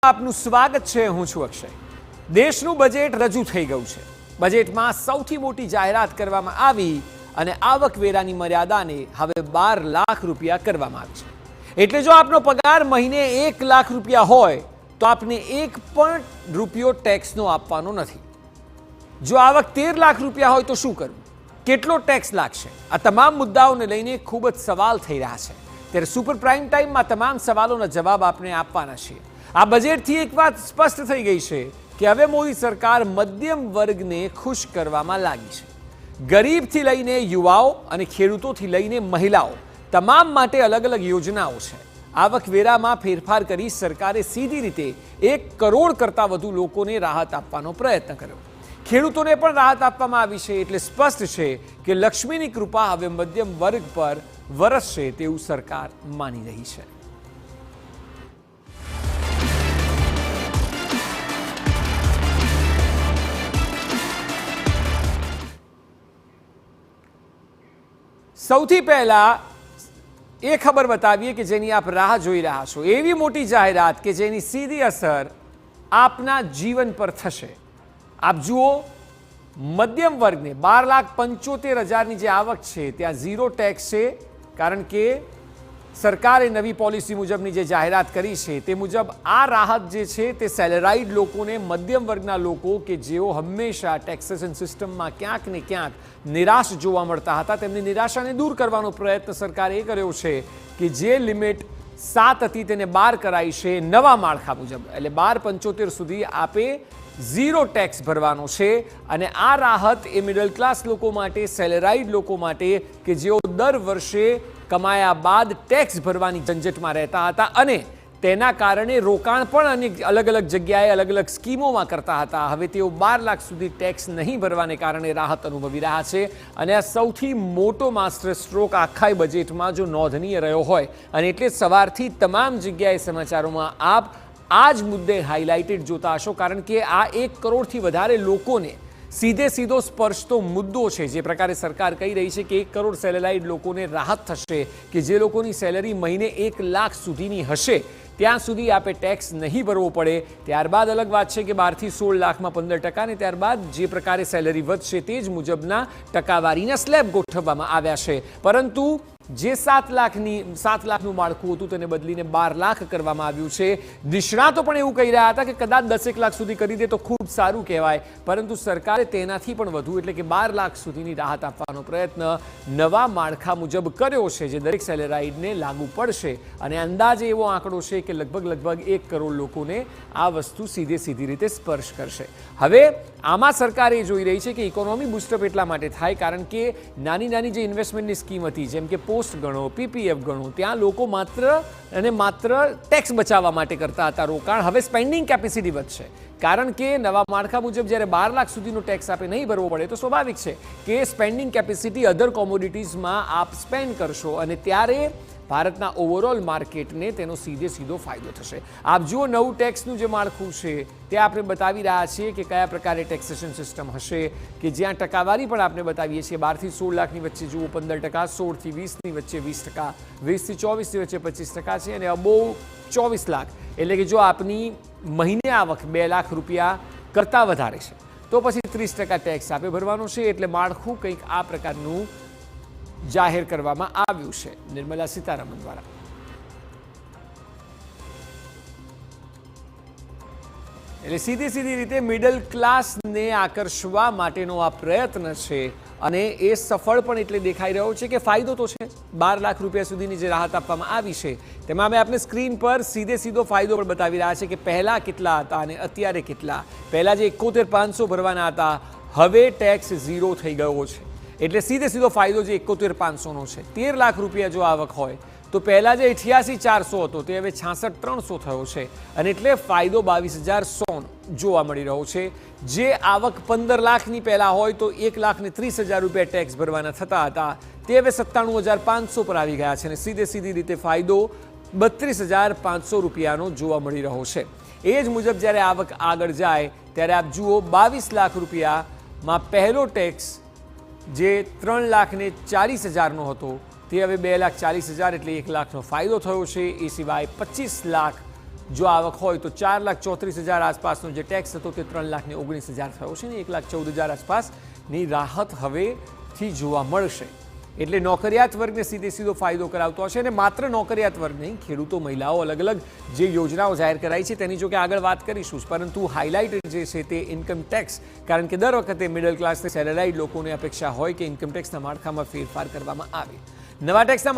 આપનું સ્વાગત છે। હું છું અક્ષય। દેશનું બજેટ રજૂ થઈ ગયું છે। બજેટમાં સૌથી મોટી જાહેરાત કરવામાં આવી અને આવકવેરાની મર્યાદાને હવે 12 લાખ રૂપિયા કરવામાં આવી છે। એટલે જો આપનો પગાર મહિને 1 લાખ રૂપિયા હોય તો આપને 1 પણ રૂપિયો ટેક્સનો આપવાનો નથી। જો આવક 13 લાખ રૂપિયા હોય તો શું કરવું, કેટલો ટેક્સ લાગશે? આ તમામ મુદ્દાઓને લઈને ખૂબ જ સવાલ થઈ રહ્યા છે। ત્યારે સુપર પ્રાઇમ ટાઈમમાં તમામ સવાલોના જવાબ આપણે આપવાના છીએ। આ બજેટથી એક વાત સ્પષ્ટ થઈ ગઈ છે કે હવે મોદી સરકાર મધ્યમ વર્ગને ખુશ કરવામાં લાગી છે। ગરીબથી લઈને યુવાઓ અને ખેડૂતોથી લઈને મહિલાઓ તમામ માટે અલગ અલગ યોજનાઓ છે। આવકવેરામાં ફેરફાર કરી સરકારે સીધી રીતે 1 કરોડ કરતાં વધુ લોકોને રાહત આપવાનો પ્રયત્ન કર્યો। ખેડૂતોને પણ રાહત આપવામાં આવી છે। એટલે સ્પષ્ટ છે કે લક્ષ્મીની કૃપા હવે મધ્યમ વર્ગ પર વરસશે તેવું સરકાર માની રહી છે। સૌથી પહેલા એ ખબર બતાવીએ કે જેની આપ રાહ જોઈ રહ્યા છો। એવી મોટી જાહેરાત કે જેની સીધી અસર આપના જીવન પર થશે। આપ જુઓ, મધ્યમ વર્ગને 12,75,000ની જે આવક છે ત્યાં 0 ટેક્સ છે, કારણ કે સરકારે નવી પોલિસી મુજબની જે જાહેરાત કરી છે તે મુજબ આ રાહત જે છે તે સેલેરાઇડ લોકોને, મધ્યમ વર્ગના લોકો કે જેઓ હંમેશા ટેક્સેશન સિસ્ટમમાં ક્યાંક ને ક્યાંક નિરાશ જોવા મળતા હતા, તેમની નિરાશાને દૂર કરવાનો પ્રયત્ન સરકારે એ કર્યો છે કે જે લિમિટ 7 હતી તેને 12 કરાઈ છે નવા માળખા મુજબ। એટલે 12,75 સુધી આપે 0 ટેક્સ ભરવાનો છે। અને આ રાહત એ મિડલ ક્લાસ લોકો માટે, સેલેરાઇડ લોકો માટે કે જેઓ દર વર્ષે કમાયા બાદ ટેક્સ ભરવાની ઝંઝટમાં રહેતા હતા અને તેના કારણે રોકાણ પણ અનેક અલગ અલગ જગ્યાએ અલગ અલગ સ્કીમોમાં કરતા હતા। હવે તેઓ 12 લાખ સુધી ટેક્સ નહીં ભરવાને કારણે રાહત અનુભવી રહ્યા છે। અને આ સૌથી મોટો માસ્ટર સ્ટ્રોક આખા બજેટમાં જો નોંધનીય રહ્યો હોય, અને એટલે સવારથી તમામ જગ્યાએ સમાચારોમાં આપ આ જ મુદ્દે હાઇલાઇટેડ જોતા હશો, કારણ કે આ 1 કરોડથી વધારે લોકોને સીધો સ્પર્શતો મુદ્દો છે। જે પ્રકારે સરકાર કહી રહી છે કે 1 કરોડ સેલેરાઇડ લોકોને રાહત થશે કે જે લોકોની સેલેરી મહિને 1 લાખ સુધીની હશે ત્યાં સુધી આપે ટેક્સ નહીં ભરવો પડે। ત્યારબાદ અલગ વાત છે કે 12 થી 16 લાખમાં 15%, ને ત્યારબાદ જે પ્રકારે સેલેરી વધશે તે જ મુજબના ટકાવારીના સ્લેબ ગોઠવવામાં આવ્યા છે। પરંતુ જે 7 લાખનું માળખું હતું તેને બદલીને 12 લાખ કરવામાં આવ્યું છે। નિષ્ણાતો પણ એવું કહી રહ્યા હતા કે કદાચ 10 લાખ સુધી કરી દે તો ખૂબ સારું કહેવાય, પરંતુ સરકારે તેનાથી પણ વધુ એટલે કે 12 લાખ સુધીની રાહત આપવાનો પ્રયત્ન નવા માળખા મુજબ કર્યો છે, જે દરેક સેલેરાઇડને લાગુ પડશે। અને અંદાજે એવો આંકડો છે કે લગભગ 1 કરોડ લોકોને આ વસ્તુ સીધી રીતે સ્પર્શ કરશે। હવે આમાં સરકાર એ જોઈ રહી છે કે ઇકોનોમી બૂસ્ટઅપ એટલા માટે થાય કારણ કે નાની જે ઇન્વેસ્ટમેન્ટની સ્કીમ હતી, જેમ કે પોસ્ટ ગણો, પીપીએફ ગણો, ત્યાં લોકો માત્ર ટેક્સ બચાવવા માટે કરતા હતા રોકાણ। હવે સ્પેન્ડિંગ કેપેસિટી વધશે, કારણ કે નવા માળખા મુજબ જ્યારે 12 લાખ સુધીનો ટેક્સ આપે નહીં ભરવો પડે તો સ્વાભાવિક છે કે સ્પેન્ડિંગ કેપેસિટી અધર કોમોડિટીઝમાં આપ સ્પેન્ડ કરશો અને ત્યારે ભારતના ઓવરઓલ માર્કેટને તેનો સીધો ફાયદો થશે। આપ જુઓ, નવું ટેક્સનું જે માળખું છે તે આપણે બતાવી રહ્યા છીએ કે કયા પ્રકારે ટેક્સેશન સિસ્ટમ હશે, કે જ્યાં ટકાવારી પણ આપણે બતાવીએ છીએ। 12 થી 16 લાખની વચ્ચે જુઓ 15%, 16 થી 20ની વચ્ચે 20%, 20 થી 24ની વચ્ચે 25% છે, અને અબોવ 24 લાખ એટલે કે જો આપની મહિને આવક 2 લાખ રૂપિયા કરતાં વધારે છે તો પછી 30% ટેક્સ આપે ભરવાનો છે। એટલે માળખું કંઈક આ પ્રકારનું જાહેર કરવામાં આવ્યું છે નિર્મલા સીતારામન દ્વારા। એટલે સીધી રીતે મિડલ ક્લાસને આકર્ષવા માટેનો આ પ્રયત્ન છે અને એ સફળ પણ એટલે દેખાઈ રહ્યો છે કે ફાયદો તો છે। 12 લાખ રૂપિયા સુધીની જે રાહત આપવામાં આવી છે તેમાં અમે આપને સ્ક્રીન પર સીધો ફાયદો પણ બતાવી રહ્યા છે કે પહેલાં કેટલા હતા અને અત્યારે કેટલા। પહેલાં જે 71,500 ભરવાના હતા હવે ટેક્સ 0 થઈ ગયો છે। એટલે સીધો ફાયદો જે 71,500નો છે। 13 લાખ રૂપિયા જો આવક હોય તો પહેલાં જે 88,400 હતો તે હવે 66,300 થયો છે, અને એટલે ફાયદો 22,100 જોવા મળી રહ્યો છે। જે આવક 15 લાખની પહેલાં હોય તો 1,30,000 રૂપિયા ટેક્સ ભરવાના થતા હતા તે હવે 97,500 પર આવી ગયા છે, અને સીધી રીતે ફાયદો 32,500 રૂપિયાનો જોવા મળી રહ્યો છે। એ જ મુજબ જ્યારે આવક આગળ જાય ત્યારે આપ જુઓ 22 લાખ રૂપિયામાં પહેલો ટેક્સ જે 3,40,000નો હતો તે હવે 2,40,000 એટલે 1 લાખનો ફાયદો થયો છે। એ સિવાય 25 લાખ જો આવક હોય તો 4,34,000 આસપાસનો જે ટેક્સ હતો તે 3,19,000 થયો છે ને 1,14,000 આસપાસની રાહત હવેથી જોવા મળશે. એટલે નોકરિયાત વર્ગને સીધો ફાયદો કરાવતો હશે અને માત્ર નોકરિયાત વર્ગ નહીં, ખેડૂતો, મહિલાઓ, અલગ અલગ જે યોજનાઓ જાહેર કરાઈ છે તેની જો કે આગળ વાત કરીશું, પરંતુ હાઇલાઇટ જે છે તે ઇન્કમ ટેક્સ, કારણ કે દર વખતે મિડલ ક્લાસને સેલેરાઇડ લોકોને અપેક્ષા હોય કે ઇન્કમ ટેક્સના માળખામાં ફેરફાર કરવામાં આવે. નવા ટેક્સના